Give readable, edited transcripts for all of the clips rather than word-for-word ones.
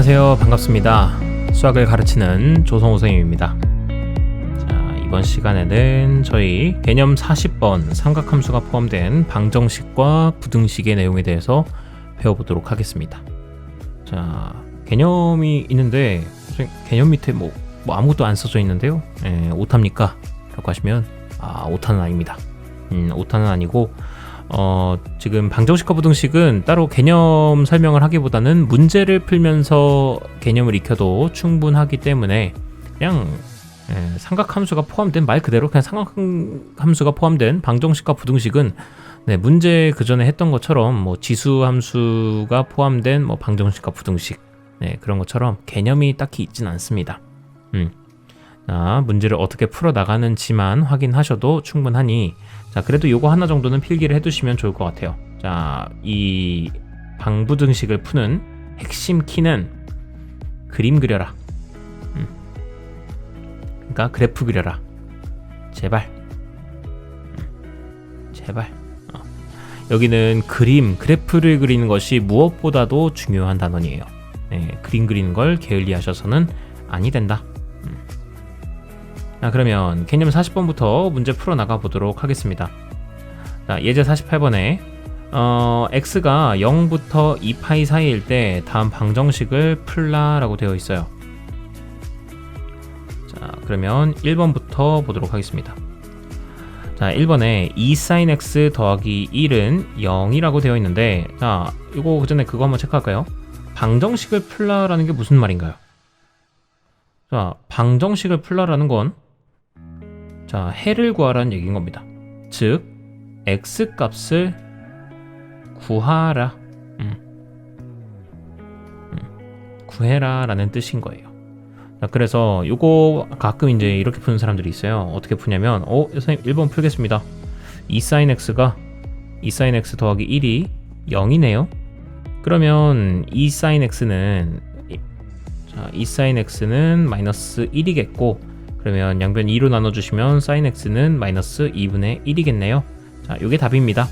안녕하세요. 반갑습니다. 수학을 가르치는 조성우 선생님입니다. 자, 이번 시간에는 저희 개념 40번 삼각함수가 포함된 방정식과 부등식의 내용에 대해서 배워보도록 하겠습니다. 자, 개념이 있는데 개념 밑에 뭐 아무것도 안 써져 있는데요. 오타입니까? 라고 하시면 오타는 아닙니다. 오타는 아니고 지금 방정식과 부등식은 따로 개념 설명을 하기보다는 문제를 풀면서 개념을 익혀도 충분하기 때문에 그냥 삼각함수가 포함된 말 그대로 그냥 삼각함수가 포함된 방정식과 부등식은 문제 그 전에 했던 것처럼 뭐 지수함수가 포함된 뭐 방정식과 부등식 그런 것처럼 개념이 딱히 있진 않습니다. 문제를 어떻게 풀어 나가는지만 확인하셔도 충분하니 자, 그래도 요거 하나 정도는 필기를 해두시면 좋을 것 같아요. 자, 이 방부등식을 푸는 핵심 키는 그림 그려라. 그러니까 그래프 그려라. 제발. 제발. 여기는 그래프를 그리는 것이 무엇보다도 중요한 단원이에요. 그림 그리는 걸 게을리하셔서는 아니 된다. 그러면 개념 40번부터 문제 풀어나가 보도록 하겠습니다. 자, 예제 48번에 x가 0부터 2파이 사이일 때 다음 방정식을 풀라라고 되어 있어요. 자, 그러면 1번부터 보도록 하겠습니다. 자, 1번에 2sin x 더하기 1은 0이라고 되어 있는데 자, 이거 그 전에 그거 한번 체크할까요? 방정식을 풀라라는 게 무슨 말인가요? 자, 방정식을 풀라라는 건 자, 해를 구하라는 얘기인 겁니다. 즉, x 값을 구하라. 구해라 라는 뜻인 거예요. 자, 그래서 요거 가끔 이제 이렇게 푸는 사람들이 있어요. 어떻게 푸냐면, 선생님 1번 풀겠습니다. 2sin x 더하기 1이 0이네요. 그러면 2sin x는 마이너스 1이겠고, 그러면 양변 2로 나눠주시면 sin x는 마이너스 2분의 1이겠네요. 자, 요게 답입니다.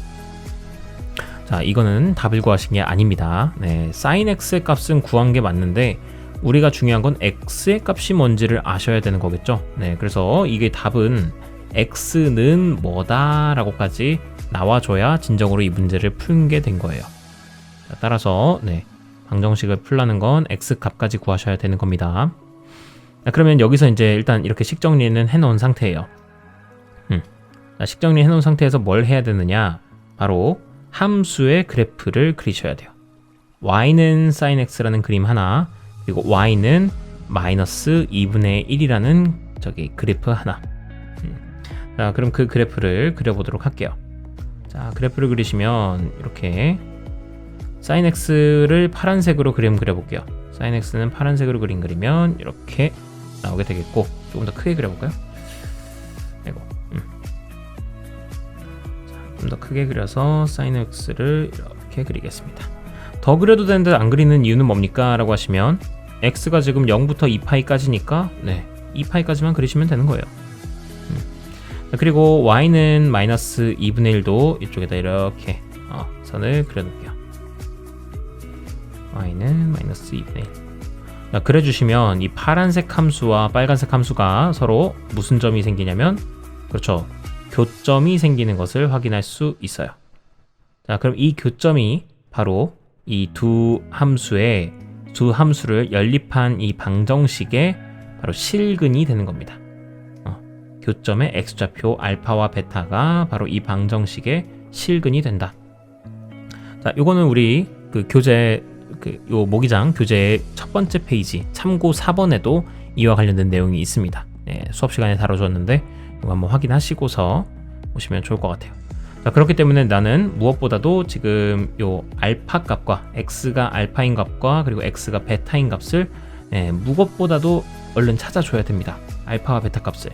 자, 이거는 답을 구하신 게 아닙니다. sin x의 값은 구한 게 맞는데 우리가 중요한 건 x의 값이 뭔지를 아셔야 되는 거겠죠. 그래서 이게 답은 x는 뭐다 라고까지 나와줘야 진정으로 이 문제를 푼 게 된 거예요. 자, 따라서 방정식을 풀라는 건 x 값까지 구하셔야 되는 겁니다. 그러면 여기서 이제 일단 이렇게 식정리는 해놓은 상태예요. 식정리 해놓은 상태에서 뭘 해야 되느냐? 바로 함수의 그래프를 그리셔야 돼요. y는 sin x라는 그림 하나, 그리고 y는 마이너스 2분의 1이라는 저기 그래프 하나. 자, 그럼 그 그래프를 그려보도록 할게요. 자, 그래프를 그리시면 이렇게 sin x를 파란색으로 그려볼게요. sin x는 파란색으로 그리면 이렇게 나오게 되겠고, 조금 더 크게 그려볼까요? 좀 더 크게 그려서 sin x를 이렇게 그리겠습니다. 더 그려도 되는데 안 그리는 이유는 뭡니까? 라고 하시면 x가 지금 0부터 2파이까지니까 2파이까지만 그리시면 되는 거예요. 그리고 y는 마이너스 2분의 1도 이쪽에다 이렇게 선을 그려놓을게요. y는 마이너스 2분의 1. 자, 그려주시면 이 파란색 함수와 빨간색 함수가 서로 무슨 점이 생기냐면, 그렇죠, 교점이 생기는 것을 확인할 수 있어요. 자, 그럼 이 교점이 바로 이 두 함수를 연립한 이 방정식의 바로 실근이 되는 겁니다. 교점의 x좌표 알파와 베타가 바로 이 방정식의 실근이 된다. 자, 요거는 우리 그 교재 요 모기장 교재의 첫 번째 페이지 참고 4번에도 이와 관련된 내용이 있습니다. 수업 시간에 다뤄줬는데 이거 한번 확인하시고서 보시면 좋을 것 같아요. 자, 그렇기 때문에 나는 무엇보다도 지금 요 알파 값과 x가 알파인 값과 그리고 x가 베타인 값을 무엇보다도 얼른 찾아줘야 됩니다. 알파와 베타 값을.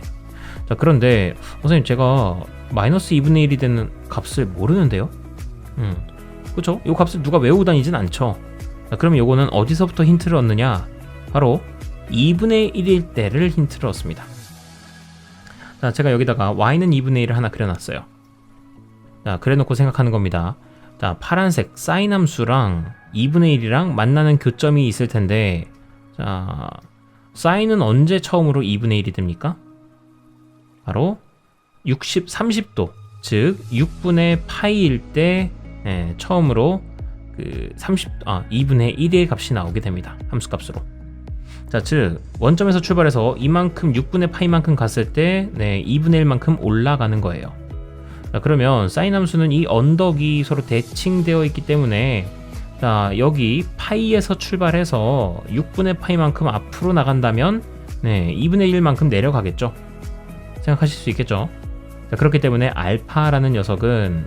자, 그런데 선생님 제가 마이너스 2분의 1이 되는 값을 모르는데요? 그쵸? 요 값을 누가 외우고 다니진 않죠. 자, 그럼 요거는 어디서부터 힌트를 얻느냐? 바로 2분의 1일 때를 힌트를 얻습니다. 자, 제가 여기다가 y는 2분의 1을 하나 그려놨어요. 자, 그래놓고 생각하는 겁니다. 자, 파란색 사인 함수랑 2분의 1이랑 만나는 교점이 있을 텐데, 자, 사인은 언제 처음으로 2분의 1이 됩니까? 바로 30도, 즉 6분의 파이일 때 처음으로 2분의 1의 값이 나오게 됩니다. 함수값으로. 자, 즉 원점에서 출발해서 이만큼 6분의 파이만큼 갔을 때 2분의 1만큼 올라가는 거예요. 자, 그러면 사인 함수는 이 언덕이 서로 대칭되어 있기 때문에, 자, 여기 파이에서 출발해서 6분의 파이만큼 앞으로 나간다면 2분의 1만큼 내려가겠죠. 생각하실 수 있겠죠. 자, 그렇기 때문에 알파라는 녀석은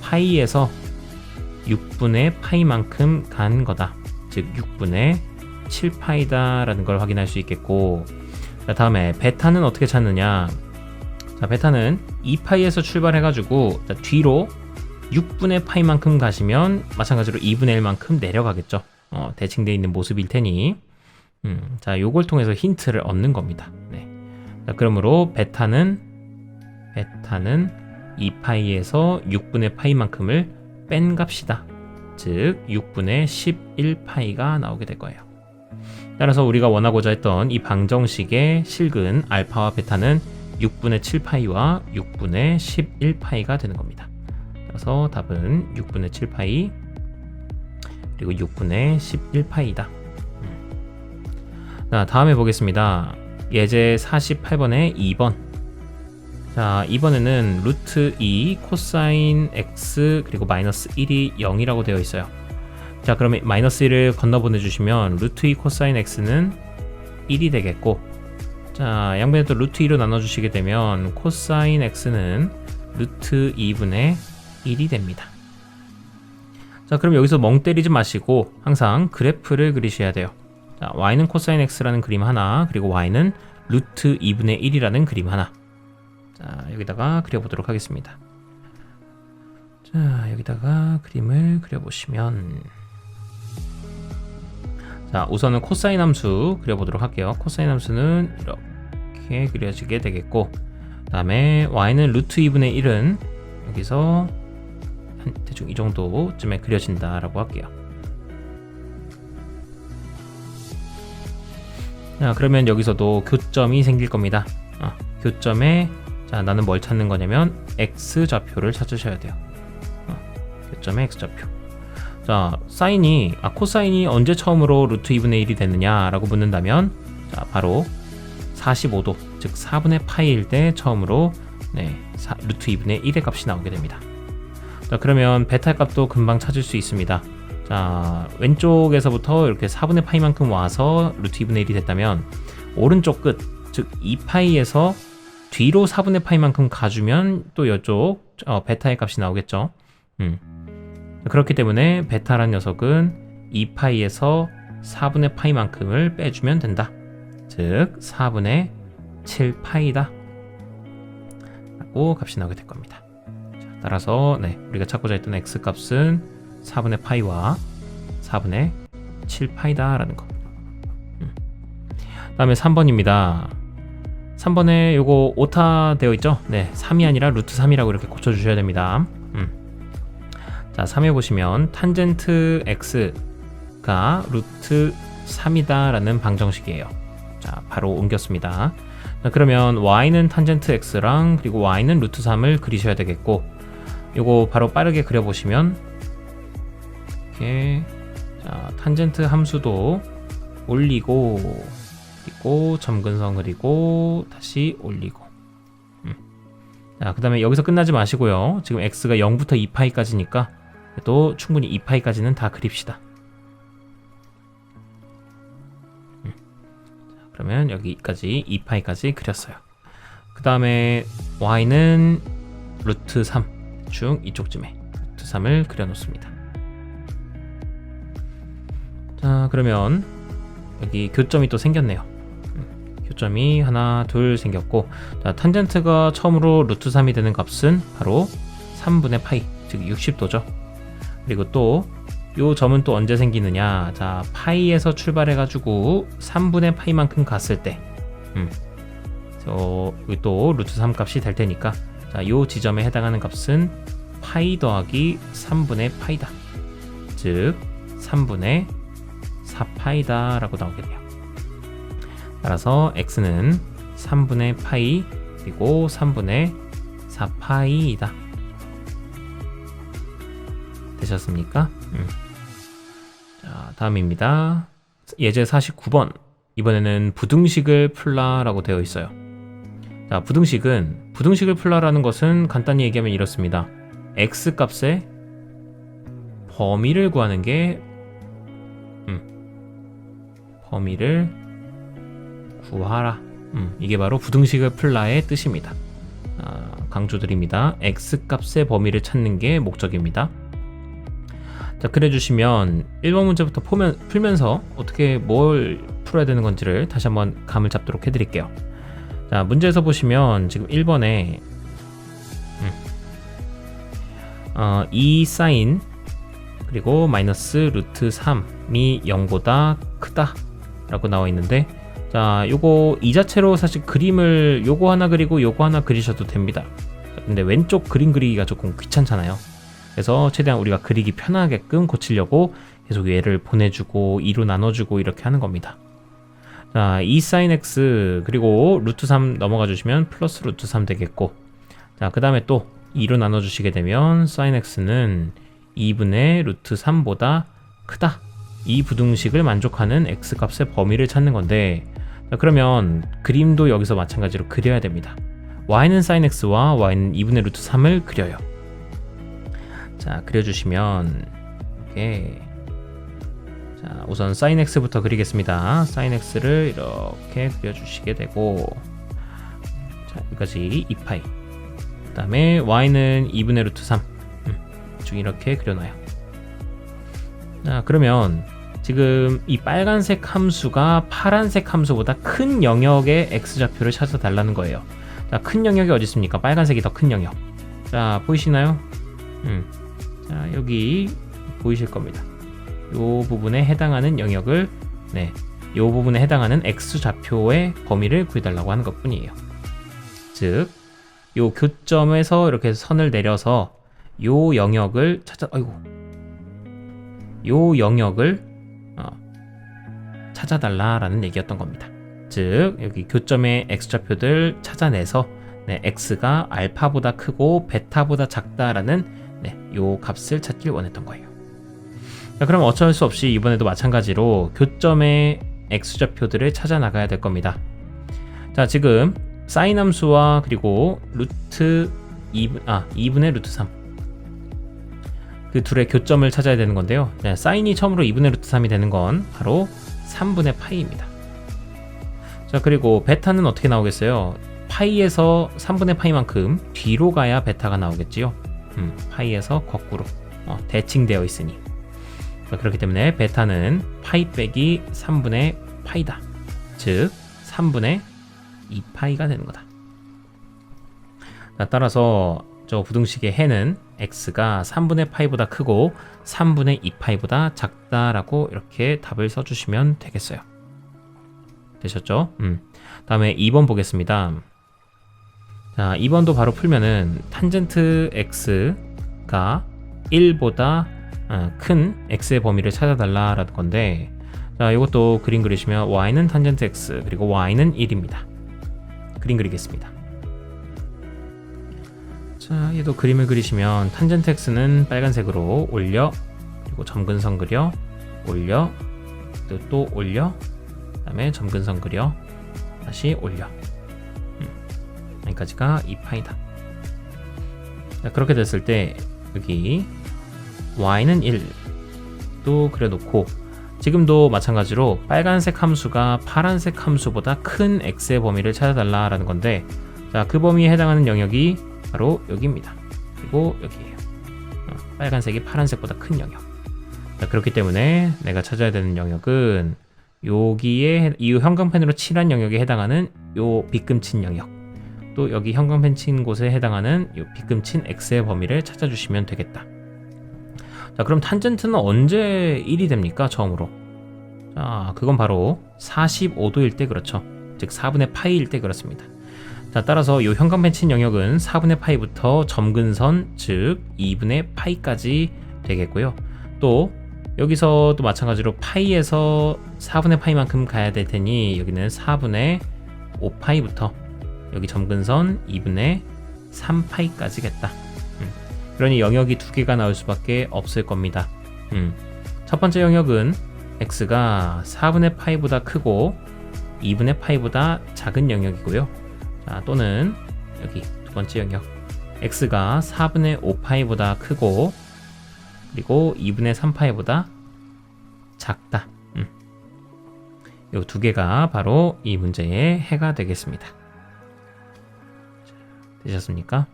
파이에서 6분의 파이만큼 간 거다. 즉 6분의 7파이다 라는 걸 확인할 수 있겠고, 자, 다음에 베타는 어떻게 찾느냐. 자, 베타는 2파이에서 출발해가지고 뒤로 6분의 파이만큼 가시면 마찬가지로 2분의 1만큼 내려가겠죠. 대칭되어 있는 모습일 테니, 자, 요걸 통해서 힌트를 얻는 겁니다. 네. 자, 그러므로 베타는 2파이에서 6분의 파이만큼을 뺀 값이다. 즉 6분의 11파이가 나오게 될 거예요. 따라서 우리가 원하고자 했던 이 방정식의 실근 알파와 베타는 6분의 7파이와 6분의 11파이가 되는 겁니다. 그래서 답은 6분의 7파이 그리고 6분의 11파이다. 자, 다음에 보겠습니다. 예제 48번에 2번. 자, 이번에는 루트 2 코사인 x 그리고 마이너스 1이 0이라고 되어 있어요. 자, 그러면 마이너스 1을 건너 보내주시면 루트 2 코사인 x는 1이 되겠고, 자, 양변에 또 루트 2로 나눠주시게 되면 코사인 x는 루트 2분의 1이 됩니다. 자, 그럼 여기서 멍 때리지 마시고 항상 그래프를 그리셔야 돼요. 자, y는 코사인 x라는 그림 하나, 그리고 y는 루트 2분의 1이라는 그림 하나. 자, 여기다가 그려보도록 하겠습니다. 자, 여기다가 그림을 그려보시면, 자, 우선은 코사인 함수 그려보도록 할게요. 코사인 함수는 이렇게 그려지게 되겠고, 그 다음에 y는 루트 2분의 1은 여기서 대충 이 정도쯤에 그려진다라고 할게요. 자, 그러면 여기서도 교점이 생길 겁니다. 교점에, 자, 나는 뭘 찾는 거냐면 x좌표를 찾으셔야 돼요. 교점의 x좌표. 자, 코사인이 언제 처음으로 루트 2분의 1이 됐느냐라고 묻는다면, 자, 바로 45도, 즉 4분의 파이일 때 처음으로 루트 2분의 1의 값이 나오게 됩니다. 자, 그러면 베타 값도 금방 찾을 수 있습니다. 자, 왼쪽에서부터 이렇게 4분의 파이만큼 와서 루트 2분의 1이 됐다면, 오른쪽 끝, 즉 2파이에서 뒤로 4분의 파이만큼 가주면 또 이쪽 베타의 값이 나오겠죠. 그렇기 때문에 베타란 녀석은 2파이에서 4분의 파이만큼을 빼주면 된다. 즉 4분의 7파이다 라고 값이 나오게 될 겁니다. 자, 따라서 우리가 찾고자 했던 x값은 4분의 파이와 4분의 7파이다 라는 거. 다음에 3번입니다. 3번에 요거 오타 되어 있죠? 3이 아니라 루트 3이라고 이렇게 고쳐주셔야 됩니다. 자, 3에 보시면 탄젠트 x가 루트 3이다 라는 방정식이에요. 자, 바로 옮겼습니다. 자, 그러면 y는 탄젠트 x랑 그리고 y는 루트 3을 그리셔야 되겠고, 요거 바로 빠르게 그려보시면 이렇게, 자, 탄젠트 함수도 올리고, 그리고 점근선 그리고 다시 올리고. 자, 그 다음에 여기서 끝나지 마시고요. 지금 x가 0부터 2파이까지니까 또 충분히 2파이까지는 다 그립시다. 자, 그러면 여기까지 2파이까지 그렸어요. 그 다음에 y는 루트 3, 대충 이쪽쯤에 루트 3을 그려 놓습니다. 자, 그러면 여기 교점이 또 생겼네요. 교점이 하나, 둘 생겼고, 자, 탄젠트가 처음으로 루트 3이 되는 값은 바로 3분의 파이, 즉 60도죠. 그리고 또 요 점은 또 언제 생기느냐. 자, 파이에서 출발해가지고 3분의 파이만큼 갔을 때, 여기 또 루트 3 값이 될 테니까, 자, 요 지점에 해당하는 값은 파이 더하기 3분의 파이다. 즉 3분의 4파이다 라고 나오겠네요. 따라서 x는 3분의 파이 그리고 3분의 4파이이다. 되셨습니까? 자, 다음입니다. 예제 49번. 이번에는 부등식을 풀라라고 되어 있어요. 자, 부등식을 풀라라는 것은 간단히 얘기하면 이렇습니다. x 값의 범위를 구하는 게 범위를 구하라. 이게 바로 부등식을 풀라의 뜻입니다. 강조드립니다. x 값의 범위를 찾는 게 목적입니다. 자, 그래 주시면 1번 문제부터 풀면서 어떻게 뭘 풀어야 되는 건지를 다시 한번 감을 잡도록 해드릴게요. 자, 문제에서 보시면 지금 1번에 2 사인 그리고 마이너스 루트 3이 0보다 크다 라고 나와 있는데, 자, 요거 이 자체로 사실 그림을 요거 하나 그리고 요거 하나 그리셔도 됩니다. 근데 왼쪽 그림 그리기가 조금 귀찮잖아요. 그래서 최대한 우리가 그리기 편하게끔 고치려고 계속 얘를 보내주고 2로 나눠주고 이렇게 하는 겁니다. 자, 2 sin x 그리고 루트 3 넘어가 주시면 플러스 루트 3 되겠고, 자, 그 다음에 또 2로 나눠주시게 되면 sin x는 2분의 루트 3보다 크다. 이 부등식을 만족하는 x 값의 범위를 찾는 건데, 자, 그러면 그림도 여기서 마찬가지로 그려야 됩니다. y는 sin x와 y는 2분의 루트 3을 그려요. 자, 그려주시면 이렇게, 자, 우선 sin x부터 그리겠습니다. sin x를 이렇게 그려주시게 되고, 자, 여기까지 2파이. 그 다음에 y는 2분의 루트 3. 쭉 이렇게 그려놔요. 자, 그러면 지금 이 빨간색 함수가 파란색 함수보다 큰 영역의 x좌표를 찾아달라는 거예요. 자, 큰 영역이 어디 있습니까? 빨간색이 더 큰 영역. 자, 보이시나요? 자, 여기 보이실 겁니다. 요 부분에 해당하는 영역을, 요 부분에 해당하는 x좌표의 범위를 구해달라고 하는 것 뿐이에요. 즉, 요 교점에서 이렇게 선을 내려서 요 영역을 요 영역을 찾아달라라는 얘기였던 겁니다. 즉, 여기 교점의 x좌표들 찾아내서 x가 알파보다 크고 베타보다 작다라는 요 값을 찾길 원했던 거예요. 자, 그럼 어쩔 수 없이 이번에도 마찬가지로 교점의 x좌표들을 찾아 나가야 될 겁니다. 자, 지금 사인 함수와 그리고 루트 2분의 루트 3, 그 둘의 교점을 찾아야 되는 건데요. 사인이 처음으로 2분의 루트 3이 되는 건 바로 3분의 파이입니다. 자, 그리고 베타는 어떻게 나오겠어요? 파이에서 3분의 파이만큼 뒤로 가야 베타가 나오겠지요. 파이에서 거꾸로 대칭되어 있으니. 자, 그렇기 때문에 베타는 파이 빼기 3분의 파이다. 즉 3분의 2파이가 되는 거다. 자, 따라서 저 부등식의 해는 x가 3분의 파이보다 크고 3분의 2파이보다 작다라고 이렇게 답을 써주시면 되겠어요. 되셨죠? 다음에 2번 보겠습니다. 자, 2번도 바로 풀면은 탄젠트 x가 1보다 큰 x의 범위를 찾아달라라는 건데, 자, 이것도 그림 그리시면 y는 탄젠트 x 그리고 y는 1입니다. 그림 그리겠습니다. 자, 얘도 그림을 그리시면 탄젠트 x는 빨간색으로 올려, 그리고 점근선 그려, 올려, 또 올려, 그 다음에 점근선 그려, 다시 올려. 여기까지가 2파이다. 자, 그렇게 됐을 때 여기 y는 1도 그려놓고, 지금도 마찬가지로 빨간색 함수가 파란색 함수보다 큰 x의 범위를 찾아달라라는 건데, 자, 그 범위에 해당하는 영역이 바로 여기입니다. 그리고 여기에요. 빨간색이 파란색보다 큰 영역. 자, 그렇기 때문에 내가 찾아야 되는 영역은 여기에 이 형광펜으로 칠한 영역에 해당하는 요 빗금친 영역, 또 여기 형광펜 친 곳에 해당하는 요 빗금친 x의 범위를 찾아주시면 되겠다. 자, 그럼 탄젠트는 언제 1이 됩니까? 처음으로. 자, 그건 바로 45도일 때 그렇죠. 즉 4분의 파이일 때 그렇습니다. 자, 따라서 이 형광펜 영역은 4분의 파이부터 점근선, 즉 2분의 파이까지 되겠고요. 또 여기서 또 마찬가지로 파이에서 4분의 파이만큼 가야 될 테니 여기는 4분의 5파이부터 여기 점근선 2분의 3파이까지겠다. 그러니 영역이 두 개가 나올 수밖에 없을 겁니다. 첫 번째 영역은 x가 4분의 파이보다 크고 2분의 파이보다 작은 영역이고요. 자, 또는 여기 두 번째 영역 x가 4분의 5파이보다 크고 그리고 2분의 3파이보다 작다. 이 두 개가 바로 이 문제의 해가 되겠습니다. 되셨습니까?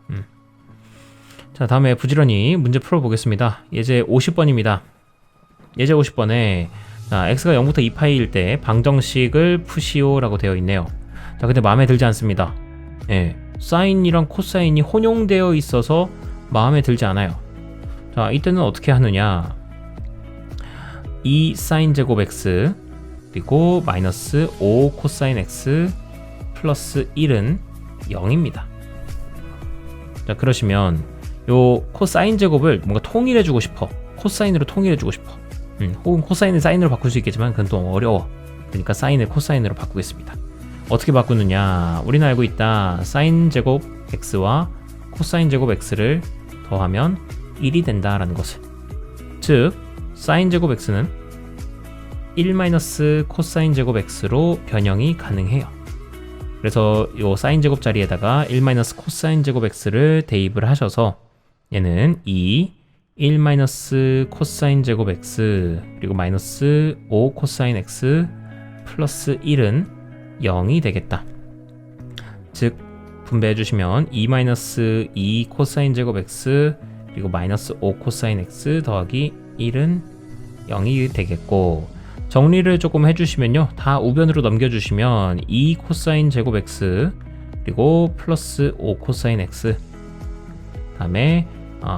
자, 다음에 부지런히 문제 풀어보겠습니다. 예제 50번입니다. 예제 50번에 자, x가 0부터 2파이일 때 방정식을 푸시오 라고 되어 있네요. 자, 근데 마음에 들지 않습니다. 예, 사인이랑 코사인이 혼용되어 있어서 마음에 들지 않아요. 자, 이때는 어떻게 하느냐, 2 사인 제곱 x 그리고 마이너스 5 코사인 x 플러스 1은 0입니다. 자, 그러시면 요 코사인 제곱을 뭔가 통일해주고 싶어. 코사인으로 통일해주고 싶어. 혹은 코사인을 사인으로 바꿀 수 있겠지만 그건 또 어려워. 그러니까 사인을 코사인으로 바꾸겠습니다. 어떻게 바꾸느냐, 우리는 알고 있다. 사인 제곱 x와 코사인 제곱 x를 더하면 1이 된다라는 것을. 즉 사인 제곱 x는 1 마이너스 코사인 제곱 x로 변형이 가능해요. 그래서 요 사인 제곱 자리에다가 1 마이너스 코사인 제곱 x를 대입을 하셔서 얘는 1 마이너스 코사인 제곱 x 그리고 마이너스 5 코사인 x 플러스 1은 0이 되겠다. 즉 분배해 주시면 2 마이너스 2 코사인 제곱 x 그리고 마이너스 5 코사인 x 더하기 1은 0이 되겠고, 정리를 조금 해주시면요, 다 우변으로 넘겨주시면 2 코사인 제곱 x 그리고 플러스 5 코사인 x 다음에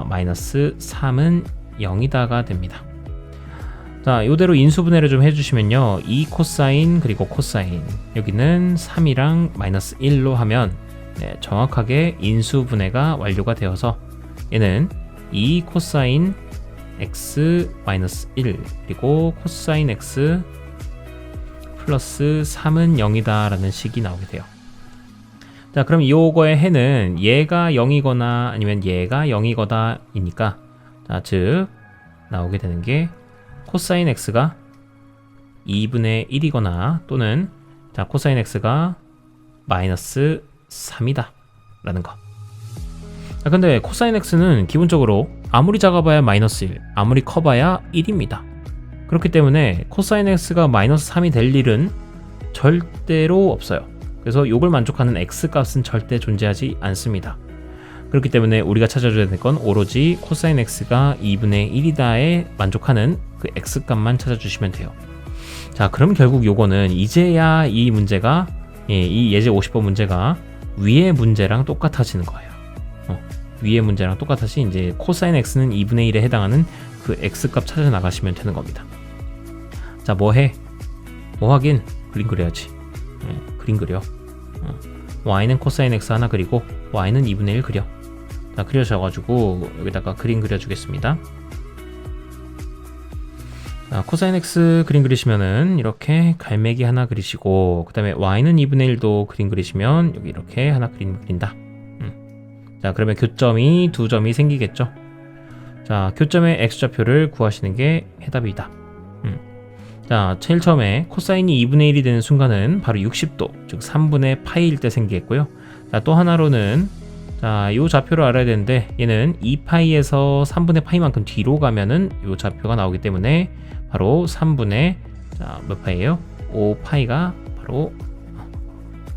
마이너스 3은 0이다가 됩니다. 자, 이대로 인수분해를 좀 해주시면요, 2 코사인 그리고 코사인 여기는 3이랑 마이너스 1로 하면 정확하게 인수분해가 완료가 되어서 얘는 2 코사인 x 마이너스 1 그리고 코사인 x 플러스 3은 0이다 라는 식이 나오게 돼요. 자, 그럼 요거의 해는 얘가 0이거나 아니면 얘가 0이거나 이니까, 자, 즉 나오게 되는 게 코사인 x가 2분의 1이거나 또는 자, 코사인 x가 마이너스 3이다 라는 거. 자, 근데 코사인 x는 기본적으로 아무리 작아봐야 마이너스 1, 아무리 커봐야 1입니다. 그렇기 때문에 코사인 x가 마이너스 3이 될 일은 절대로 없어요. 그래서 이걸 만족하는 x 값은 절대 존재하지 않습니다. 그렇기 때문에 우리가 찾아줘야 될 건 오로지 코사인 x가 2분의 1이다에 만족하는 그 x 값만 찾아주시면 돼요. 자, 그럼 결국 요거는 이제야 이 문제가, 이 예제 50번 문제가 위의 문제랑 똑같아지는 거예요. 위의 문제랑 똑같이 이제 코사인 x는 2분의 1에 해당하는 그 x 값 찾아 나가시면 되는 겁니다. 자, 뭐 해? 뭐 하긴? 그림 그려야지. 그림 그려. y는 코사인 x 하나 그리고 y는 2분의 1 그려. 자, 그려져가지고 여기다가 그림 그려주겠습니다. 자, 코사인 x 그림 그리시면은 이렇게 갈매기 하나 그리시고, 그 다음에 y는 2분의 1도 그림 그리시면 여기 이렇게 하나 그린다. 자, 그러면 교점이 두 점이 생기겠죠. 자, 교점의 x좌표를 구하시는 게 해답이다. 자, 제일 처음에 코사인이 2분의 1이 되는 순간은 바로 60도, 즉 3분의 파이일 때 생기겠고요. 자, 또 하나로는 자, 이 좌표를 알아야 되는데 얘는 2파이에서 3분의 파이만큼 뒤로 가면은 이 좌표가 나오기 때문에 바로 3분의 자, 몇 파이예요? 5파이가 바로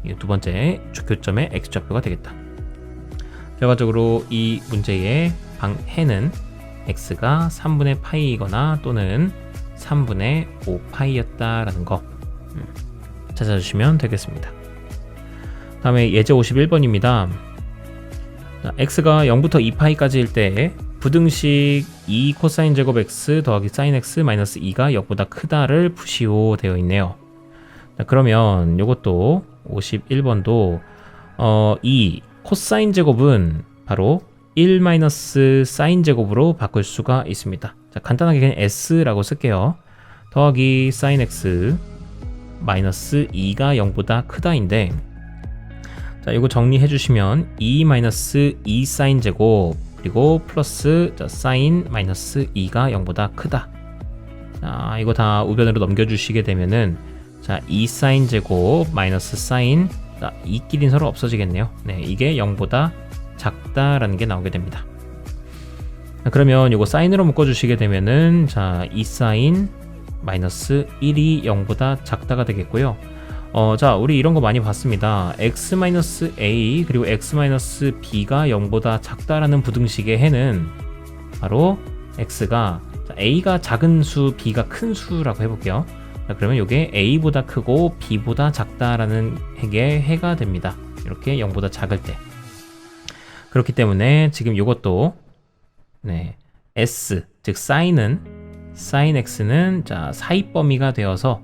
이 두 번째 교점의 x좌표가 되겠다. 결과적으로 이 문제의 해는 x가 3분의 파이이거나 또는 3분의 5파이였다라는 거 찾아주시면 되겠습니다. 다음에 예제 51번입니다. x가 0부터 2파이까지일 때 부등식 2 코사인 제곱 x 더하기 사인 x 마이너스 2가 0보다 크다를 푸시오 되어 있네요. 자, 그러면 이것도 51번도 이 코사인 제곱은 바로 1 마이너스 사인 제곱으로 바꿀 수가 있습니다. 자, 간단하게 그냥 s라고 쓸게요. 더하기 사인 x 마이너스 2가 0보다 크다인데, 자, 이거 정리해 주시면 2 마이너스 2 사인 제곱 그리고 플러스 사인 마이너스 2가 0보다 크다. 자, 이거 다 우변으로 넘겨주시게 되면은, 자, 2 사인 제곱 마이너스 사인, 자, 이끼리는 서로 없어지겠네요. 네, 이게 0보다 작다라는 게 나오게 됩니다. 자, 그러면 이거 사인으로 묶어주시게 되면은, 자, 2 사인 마이너스 1이 0보다 작다가 되겠고요. 자, 우리 이런 거 많이 봤습니다. x-a 그리고 x-b가 0보다 작다라는 부등식의 해는 바로 x가, 자, a가 작은 수, b가 큰 수라고 해볼게요. 자, 그러면 이게 a보다 크고 b보다 작다라는 핵의 해가 됩니다. 이렇게 0보다 작을 때. 그렇기 때문에 지금 이것도, 네, s, 즉 sin x는 자, 사이 범위가 되어서,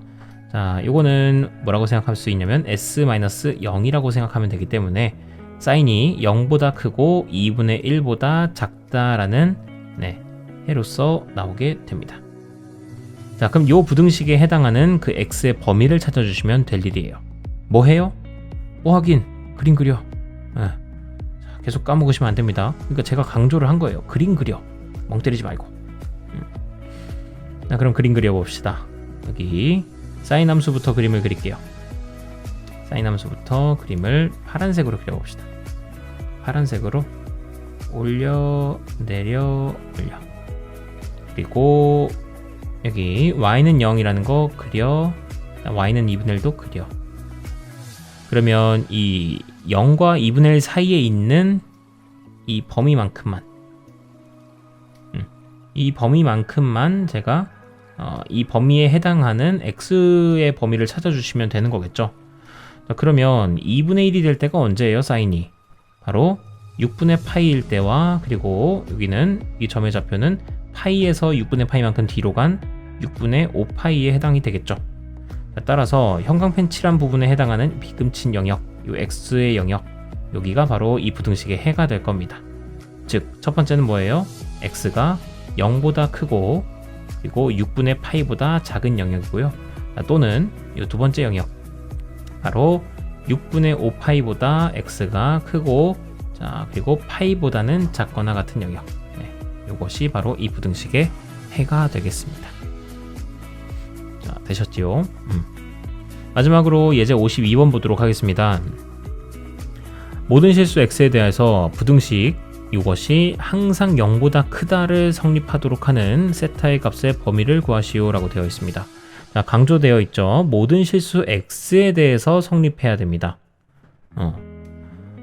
자, 요거는 뭐라고 생각할 수 있냐면 s-0이라고 생각하면 되기 때문에 사인이 0보다 크고 2분의 1보다 작다라는, 네, 해로서 나오게 됩니다. 자, 그럼 요 부등식에 해당하는 그 x의 범위를 찾아주시면 될 일이에요. 뭐 해요? 뭐 하긴, 그림 그려. 자, 계속 까먹으시면 안 됩니다. 그러니까 제가 강조를 한 거예요. 그림 그려. 멍 때리지 말고. 자, 그럼 그림 그려 봅시다. 여기 사인 함수부터 그림을 그릴게요. 사인 함수부터 그림을 파란색으로 그려봅시다. 파란색으로 올려, 내려, 올려. 그리고 여기 y는 0이라는 거 그려. y는 2분의 1도 그려. 그러면 이 0과 2분의 1 사이에 있는 이 범위만큼만, 이 범위만큼만 제가 이 범위에 해당하는 x의 범위를 찾아주시면 되는 거겠죠. 자, 그러면 2분의 1이 될 때가 언제예요? 사인이 바로 6분의 파이일 때와, 그리고 여기는 이 점의 좌표는 파이에서 6분의 파이만큼 뒤로 간 6분의 5파이에 해당이 되겠죠. 자, 따라서 형광펜 칠한 부분에 해당하는 비금친 영역, 이 x의 영역, 여기가 바로 이 부등식의 해가 될 겁니다. 즉, 첫 번째는 뭐예요? x가 0보다 크고 그리고 6분의 파이보다 작은 영역이고요. 자, 또는 이 두 번째 영역, 바로 6분의 5파이보다 x가 크고, 자, 그리고 파이보다는 작거나 같은 영역. 네, 이것이 바로 이 부등식의 해가 되겠습니다. 자, 되셨지요? 마지막으로 예제 52번 보도록 하겠습니다. 모든 실수 x에 대해서 부등식 이것이 항상 0보다 크다를 성립하도록 하는 세타의 값의 범위를 구하시오 라고 되어 있습니다. 자, 강조되어 있죠. 모든 실수 x에 대해서 성립해야 됩니다.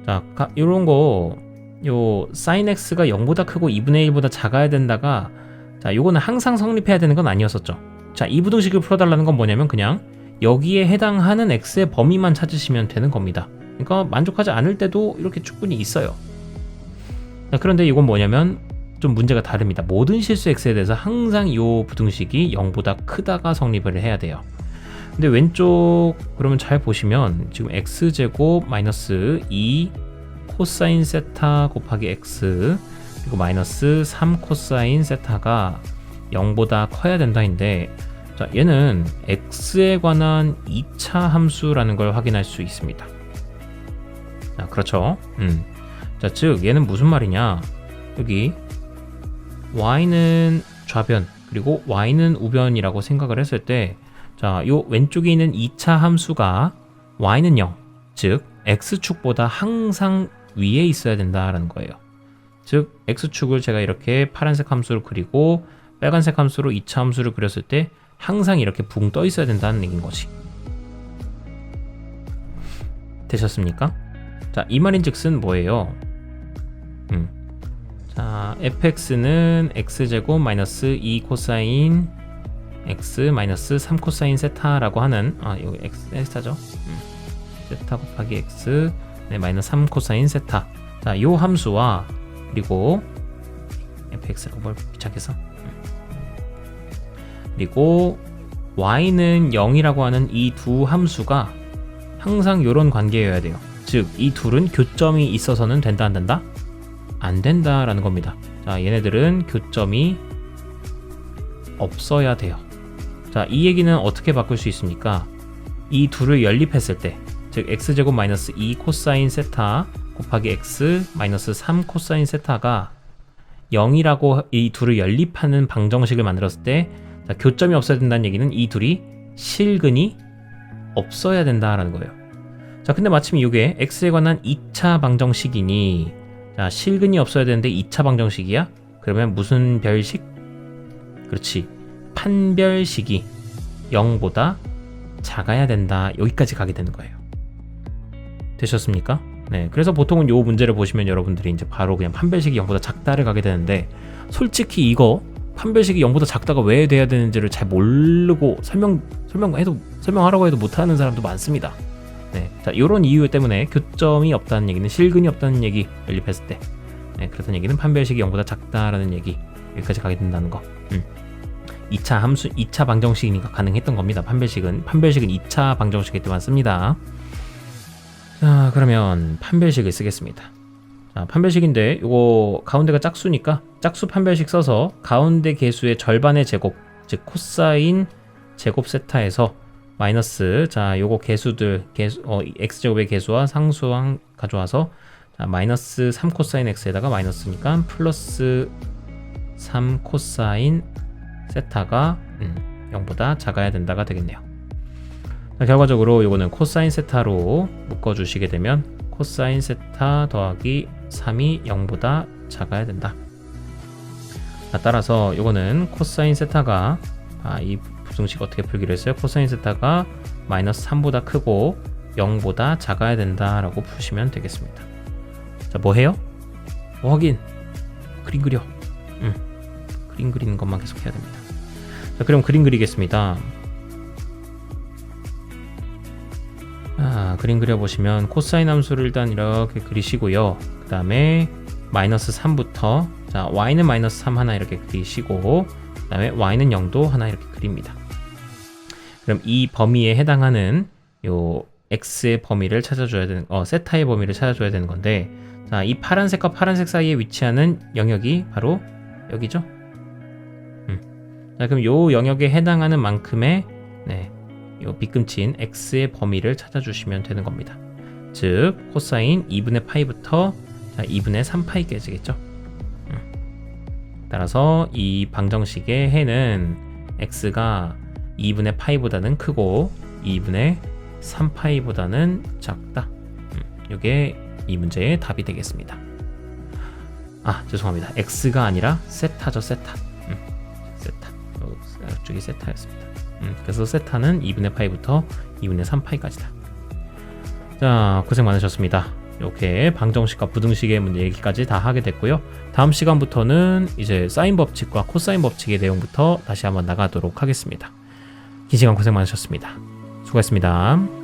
자, 이런 거, 요 sin x가 0보다 크고 2분의 1보다 작아야 된다가, 자, 요거는 항상 성립해야 되는 건 아니었었죠. 자, 이 부등식을 풀어달라는 건 뭐냐면 그냥 여기에 해당하는 x의 범위만 찾으시면 되는 겁니다. 그러니까 만족하지 않을 때도 이렇게 충분히 있어요. 자, 그런데 이건 뭐냐면 좀 문제가 다릅니다. 모든 실수 x에 대해서 항상 이 부등식이 0보다 크다가 성립을 해야 돼요. 근데 왼쪽 그러면 잘 보시면 지금 x제곱 마이너스 2 코사인 세타 곱하기 x 그리고 마이너스 3 코사인 세타가 0보다 커야 된다인데, 자, 얘는 x에 관한 2차 함수라는 걸 확인할 수 있습니다. 자, 그렇죠. 자, 즉 얘는 무슨 말이냐, 여기 y는 좌변 그리고 y는 우변이라고 생각을 했을 때, 자, 요 왼쪽에 있는 2차 함수가 y는 0, 즉 x축보다 항상 위에 있어야 된다라는 거예요. 즉 x축을 제가 이렇게 파란색 함수로 그리고 빨간색 함수로 2차 함수를 그렸을 때 항상 이렇게 붕 떠 있어야 된다는 얘기인 거지. 되셨습니까? 자, 이 말인즉슨 뭐예요? 자, fx는 x제곱 마이너스 2 코사인 x 마이너스 3 코사인 세타라고 하는, 여기 x죠. 세타 곱하기 x, 네, 마이너스 3 코사인 세타. 자, 요 함수와, 그리고 fx라고 뭘 귀찮겠어? 그리고 y는 0이라고 하는 이 두 함수가 항상 요런 관계여야 돼요. 즉 이 둘은 교점이 있어서는 된다 안 된다? 안 된다라는 겁니다. 자, 얘네들은 교점이 없어야 돼요. 자, 이 얘기는 어떻게 바꿀 수 있습니까? 이 둘을 연립했을 때, 즉 x제곱 마이너스 2 코사인 세타 곱하기 x 마이너스 3 코사인 세타가 0이라고 이 둘을 연립하는 방정식을 만들었을 때, 자, 교점이 없어야 된다는 얘기는 이 둘이 실근이 없어야 된다라는 거예요. 자, 근데 마침 이게 x에 관한 2차 방정식이니, 자, 실근이 없어야 되는데 2차 방정식이야? 그러면 무슨 별식? 그렇지, 판별식이 0보다 작아야 된다. 여기까지 가게 되는 거예요. 되셨습니까? 네, 그래서 보통은 요 문제를 보시면 여러분들이 이제 바로 그냥 판별식이 0보다 작다를 가게 되는데, 솔직히 이거 판별식이 0보다 작다가 왜 돼야 되는지를 잘 모르고 설명하라고 해도 못하는 사람도 많습니다. 네, 자, 이런 이유 때문에 교점이 없다는 얘기는 실근이 없다는 얘기 연립했을 때, 네, 그렇다는 얘기는 판별식이 0보다 작다라는 얘기, 여기까지 가게 된다는 거. 2차 방정식이니까 가능했던 겁니다. 판별식은 2차 방정식일 때만 씁니다. 자, 그러면 판별식을 쓰겠습니다. 자, 판별식인데 요거 가운데가 짝수니까 짝수 판별식 써서 가운데 개수의 절반의 제곱, 즉 코사인 제곱 세타에서 마이너스, 자, 요거 개수들 x제곱의 개수와 상수항 가져와서, 자, 마이너스 3 코사인 x에다가 마이너스니까 플러스 3 코사인 세타가 0보다 작아야 된다가 되겠네요. 자, 결과적으로 요거는 코사인 세타로 묶어주시게 되면 코사인 세타 더하기 3이 0보다 작아야 된다. 자, 따라서 요거는 코사인 세타가, 이 부등식 어떻게 풀기로 했어요? 코사인 세타가 마이너스 3보다 크고 0보다 작아야 된다라고 푸시면 되겠습니다. 자, 뭐 해요? 뭐 하긴? 그림 그려. 그림 그리는 것만 계속 해야 됩니다. 자, 그럼 그림 그리겠습니다. 그림 그려보시면 코사인 함수를 일단 이렇게 그리시고요. 그 다음에 마이너스 3부터, 자, y는 마이너스 3 하나 이렇게 그리시고, 그 다음에 y는 0도 하나 이렇게 그립니다. 그럼 이 범위에 해당하는 요 x의 범위를 찾아줘야 되는, 세타의 범위를 찾아줘야 되는 건데, 자, 이 파란색과 파란색 사이에 위치하는 영역이 바로 여기죠. 자, 그럼 요 영역에 해당하는 만큼의, 네, 요 빗금치인 x의 범위를 찾아주시면 되는 겁니다. 즉 코사인 2분의 파이부터, 자, 2분의 3파이까지겠죠. 따라서 이 방정식의 해는 x가 2분의 파이보다는 크고 2분의 3파이보다는 작다. 이게 이 문제의 답이 되겠습니다. 죄송합니다. x가 아니라 세타죠. 세타. 세타. 이쪽이 세타였습니다. 그래서 세타는 2분의 파이부터 2분의 3파이까지다. 자, 고생 많으셨습니다. 이렇게 방정식과 부등식의 문제 얘기까지 다 하게 됐고요. 다음 시간부터는 이제 사인 법칙과 코사인 법칙의 내용부터 다시 한번 나가도록 하겠습니다. 긴 시간 고생 많으셨습니다. 수고하셨습니다.